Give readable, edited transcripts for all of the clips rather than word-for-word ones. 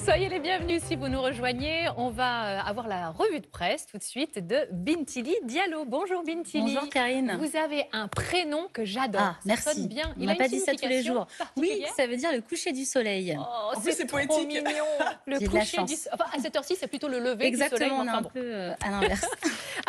Soyez les bienvenus si vous nous rejoignez. On va avoir la revue de presse tout de suite de Bintili Diallo. Bonjour Bintili. Bonjour Karine. Vous avez un prénom que j'adore. Ah, merci. Sonne bien. On n'a pas dit ça tous les jours. Oui, Particulière. ça veut dire le coucher du soleil. Oh, En plus, c'est trop poétique. mignon. Le J'ai de la coucher chance. du enfin, à cette heure-ci, c'est plutôt le lever Exactement, du soleil. on est Enfin, un bon. peu à l'inverse.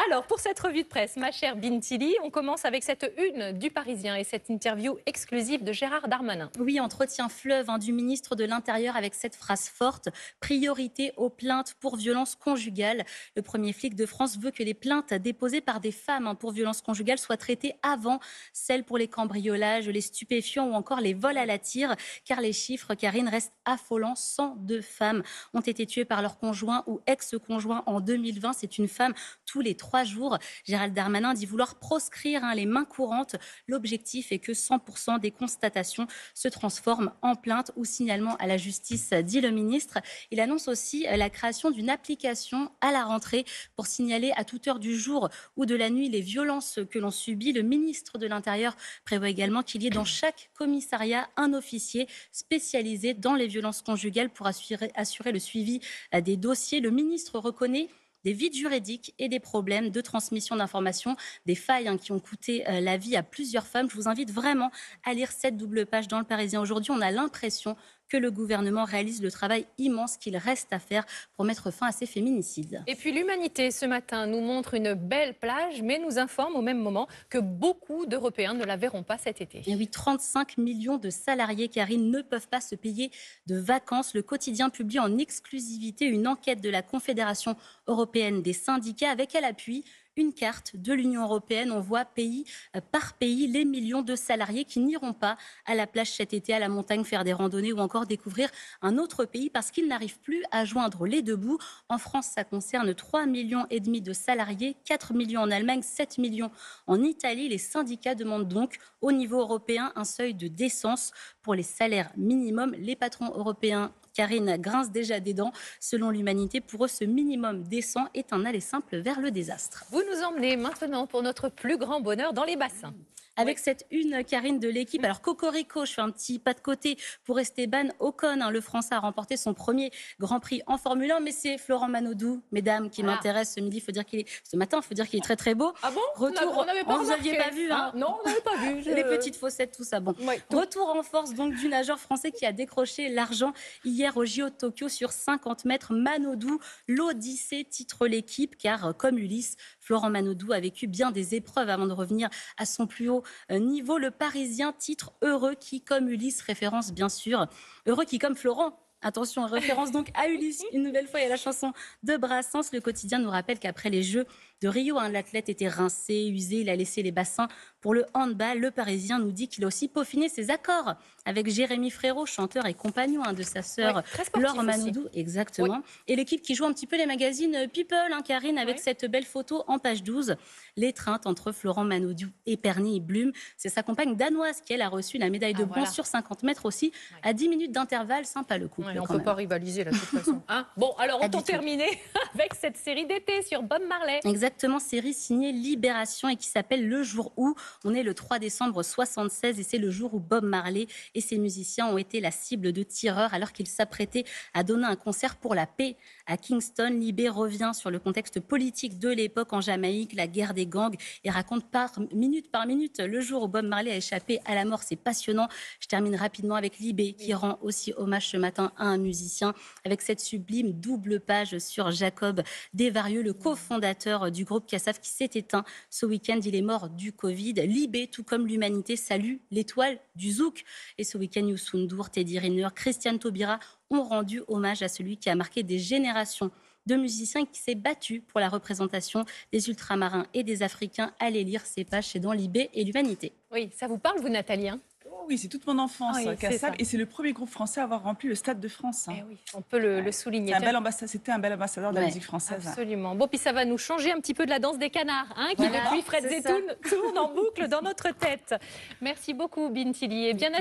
Alors, pour cette revue de presse, ma chère Bintili, on commence avec cette une du Parisien et cette interview exclusive de Gérard Darmanin. Oui, entretien fleuve du ministre de l'Intérieur avec cette phrase forte. Priorité aux plaintes pour violences conjugales. Le premier flic de France veut que les plaintes déposées par des femmes pour violences conjugales soient traitées avant celles pour les cambriolages, les stupéfiants ou encore les vols à la tire. Car les chiffres, Karine, restent affolants. 102 femmes ont été tuées par leur conjoint ou ex-conjoint en 2020. C'est une femme tous les 3 jours. Gérald Darmanin dit vouloir proscrire les mains courantes. L'objectif est que 100% des constatations se transforment en plainte ou signalement à la justice, dit le ministre. Il annonce aussi la création d'une application à la rentrée pour signaler à toute heure du jour ou de la nuit les violences que l'on subit. Le ministre de l'Intérieur prévoit également qu'il y ait dans chaque commissariat un officier spécialisé dans les violences conjugales pour assurer le suivi des dossiers. Le ministre reconnaît des vides juridiques et des problèmes de transmission d'informations, des failles qui ont coûté la vie à plusieurs femmes. Je vous invite vraiment à lire cette double page dans Le Parisien. Aujourd'hui, on a l'impression que le gouvernement réalise le travail immense qu'il reste à faire pour mettre fin à ces féminicides. Et puis l'Humanité, ce matin, nous montre une belle plage, mais nous informe au même moment que beaucoup d'Européens ne la verront pas cet été. Et oui, 35 millions de salariés, Karine, ne peuvent pas se payer de vacances. Le quotidien publie en exclusivité une enquête de la Confédération européenne des syndicats avec à l'appui une carte de l'Union européenne. On voit pays par pays les millions de salariés qui n'iront pas à la plage cet été, à la montagne, faire des randonnées ou encore découvrir un autre pays parce qu'ils n'arrivent plus à joindre les deux bouts. En France, ça concerne 3,5 millions de salariés, 4 millions en Allemagne, 7 millions en Italie. Les syndicats demandent donc au niveau européen un seuil de décence pour les salaires minimums. Les patrons européens, Karine, grince déjà des dents. Selon l'Humanité, pour eux, ce minimum décent est un aller simple vers le désastre. Vous nous emmenez maintenant pour notre plus grand bonheur dans les bassins. Avec cette une, Karine, de l'équipe. Alors, Cocorico, je fais un petit pas de côté pour Esteban Ocon. Le Français a remporté son premier Grand Prix en Formule 1. Mais c'est Florent Manodou, mesdames, qui m'intéresse ce midi. Ce matin, il faut dire qu'il est très, très beau. Ah bon? Retour, on n'avait pas vous remarqué. n'aviez pas vu, hein? Non, on n'avait pas vu. Les petites fossettes, tout ça. Bon. Oui. Retour en force donc du nageur français qui a décroché l'argent hier au JO de Tokyo sur 50 mètres. Manodou, l'Odyssée titre l'équipe, car comme Ulysse, Florent Manodou a vécu bien des épreuves avant de revenir à son plus haut niveau. Le Parisien titre Heureux qui, comme Ulysse, référence bien sûr, Heureux qui, comme Florent. Attention, référence donc à Ulysse. Une nouvelle fois, il y a la chanson de Brassens. Le quotidien nous rappelle qu'après les Jeux de Rio, l'athlète était rincé, usé. Il a laissé les bassins pour le handball. Le Parisien nous dit qu'il a aussi peaufiné ses accords avec Jérémy Frérot, chanteur et compagnon de sa sœur Laure Manodou. Exactement. Oui. Et l'équipe qui joue un petit peu les magazines People, Karine, avec cette belle photo en page 12. L'étreinte entre Florent Manodou et Perny Blum. C'est sa compagne danoise qui, elle, a reçu la médaille de bronze sur 50 mètres aussi, à 10 minutes d'intervalle. Sympa le couple. On ne peut pas rivaliser là, de toute façon. Bon, alors on peut terminer avec cette série d'été sur Bob Marley. Exactement, série signée Libération et qui s'appelle Le jour où. On est le 3 décembre 76 et c'est le jour où Bob Marley et ses musiciens ont été la cible de tireurs alors qu'ils s'apprêtaient à donner un concert pour la paix à Kingston. Libé revient sur le contexte politique de l'époque en Jamaïque, la guerre des gangs, et raconte par minute le jour où Bob Marley a échappé à la mort. C'est passionnant. Je termine rapidement avec Libé qui rend aussi hommage ce matin à un musicien avec cette sublime double page sur Jacob Desvarieux, le cofondateur du groupe Kassav qui s'est éteint ce week-end. Il est mort du Covid. Libé, tout comme l'Humanité, salue l'étoile du Zouk. Et ce week-end, Youssou N'Dour, Teddy Riner, Christiane Taubira ont rendu hommage à celui qui a marqué des générations de musiciens qui s'est battu pour la représentation des ultramarins et des Africains. Allez lire ces pages, c'est dans Libé et l'Humanité. Oui, ça vous parle, vous, Nathalie, hein? Oh oui, c'est toute mon enfance, Kassav, et c'est le premier groupe français à avoir rempli le Stade de France. Eh oui, on peut le souligner. C'était un bel ambassadeur de la musique française. Absolument. Bon, puis ça va nous changer un petit peu de la danse des canards, qui depuis Fred Zetoun tourne en boucle dans notre tête. Merci beaucoup, Bintili. Et bien